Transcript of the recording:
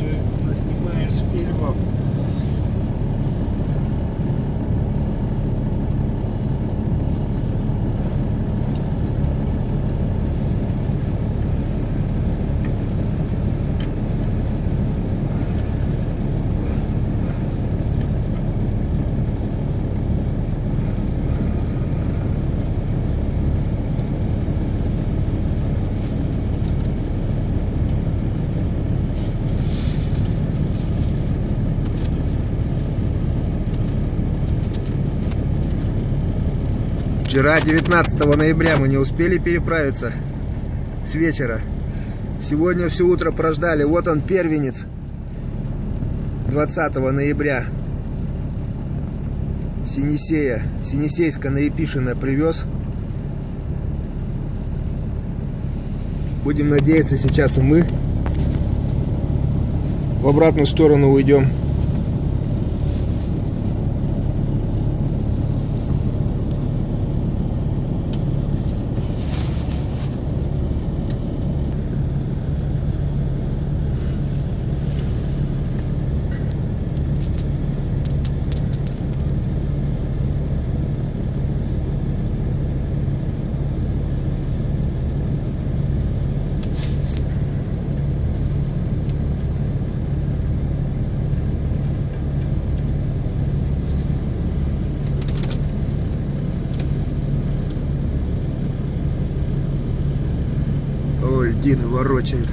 еще наснимаешь фильмов. Вчера, 19 ноября, мы не успели переправиться с вечера. Сегодня все утро прождали. Вот он, первенец 20 ноября. Синисея, Синисейско-Наепишино привез. Будем надеяться, сейчас и мы в обратную сторону уйдем. Ой, льдина ворочает.